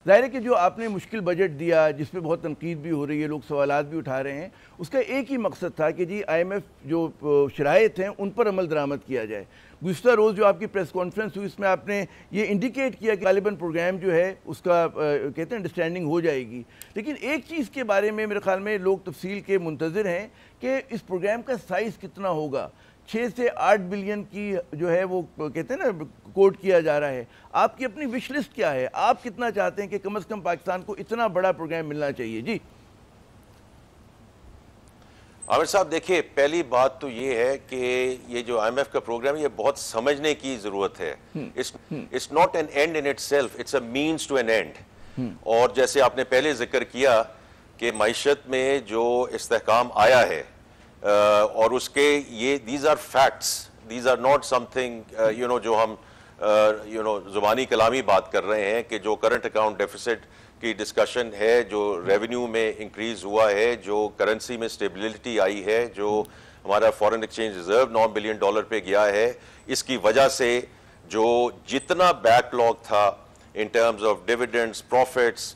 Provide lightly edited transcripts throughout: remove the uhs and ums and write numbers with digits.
ظاہر ہے کہ جو آپ نے مشکل بجٹ دیا جس پہ بہت تنقید بھی ہو رہی ہے، لوگ سوالات بھی اٹھا رہے ہیں، اس کا ایک ہی مقصد تھا کہ جی آئی ایم ایف جو شرائط ہیں ان پر عمل درآمد کیا جائے۔ گزشتہ روز جو آپ کی پریس کانفرنس ہوئی اس میں آپ نے یہ انڈیکیٹ کیا کہ غالباً پروگرام جو ہے اس کا کہتے ہیں انڈرسٹینڈنگ ہو جائے گی، لیکن ایک چیز کے بارے میں میرے خیال میں لوگ تفصیل کے منتظر ہیں کہ اس پروگرام کا سائز کتنا ہوگا۔ 6 سے 8 بلین کی جو ہے وہ کہتے ہیں نا کوٹ کیا جا رہا ہے۔ آپ کی اپنی وش لسٹ کیا ہے؟ آپ کتنا چاہتے ہیں کہ کم از کم پاکستان کو اتنا بڑا پروگرام ملنا چاہیے؟ جی عامر صاحب دیکھیے، پہلی بات تو یہ ہے کہ یہ جو آئی ایم ایف کا پروگرام یہ بہت سمجھنے کی ضرورت ہے۔ It's not an end in itself, it's a means to an end. اور جیسے آپ نے پہلے ذکر کیا کہ معیشت میں جو استحکام آیا ہے اور اس کے یہ these are facts, these are not something جو ہم زبانی کلامی بات کر رہے ہیں کہ جو کرنٹ اکاؤنٹ ڈیفیسٹ کی ڈسکشن ہے، جو ریونیو میں انکریز ہوا ہے، جو کرنسی میں سٹیبلٹی آئی ہے، جو ہمارا فورن ایکسچینج ریزرو $9 بلین پہ گیا ہے، اس کی وجہ سے جو جتنا بیک لاگ تھا in terms of dividends, profits,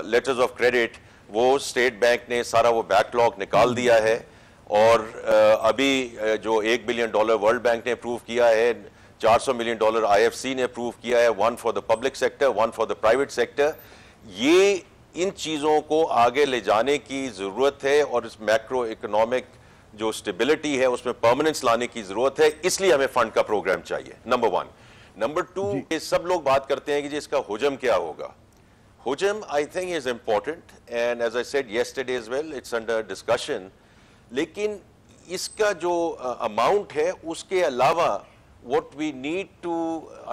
letters of credit, وہ اسٹیٹ بینک نے سارا وہ بیک لاگ نکال دیا ہے۔ اور ابھی جو $1 بلین ورلڈ بینک نے اپروو کیا ہے، $400 ملین آئی ایف سی نے اپروو کیا ہے، 1 for the public sector, 1 for the private sector. یہ ان چیزوں کو آگے لے جانے کی ضرورت ہے اور اس میکرو اکنامک جو سٹیبلٹی ہے اس میں پرماننس لانے کی ضرورت ہے، اس لیے ہمیں فنڈ کا پروگرام چاہیے، نمبر 1۔ نمبر 2، یہ سب لوگ بات کرتے ہیں کہ جی اس کا حجم کیا ہوگا۔ حجم I think is important and as I said yesterday as well, it's under discussion، لیکن اس کا جو اماؤنٹ ہے اس کے علاوہ what we need to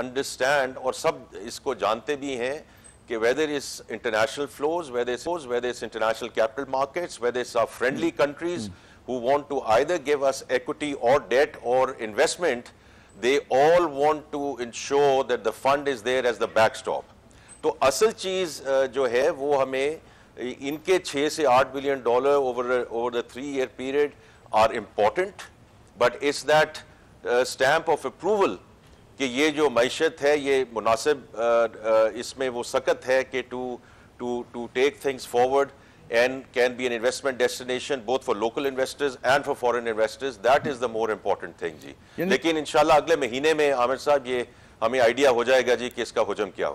understand، اور سب اس کو جانتے بھی ہیں کہ whether it's international flows, whether it's international capital markets, whether it's our friendly countries who want to either give us equity or debt or investment, they all want to ensure that the fund is there as the backstop۔ تو اصل چیز جو ہے وہ ہمیں ان کے 6 سے 8 billion over the 3-year period are important، but it's that stamp of approval کہ یہ جو معیشت ہے یہ مناسب اس میں وہ سکت ہے کہ to take things forward and can be an investment destination both for local investors and for foreign investors۔ That is the more important thing جی۔ لیکن انشاءاللہ اگلے مہینے میں عامر صاحب یہ ہمیں آئیڈیا ہو جائے گا جی کہ اس کا حجم کیا ہو۔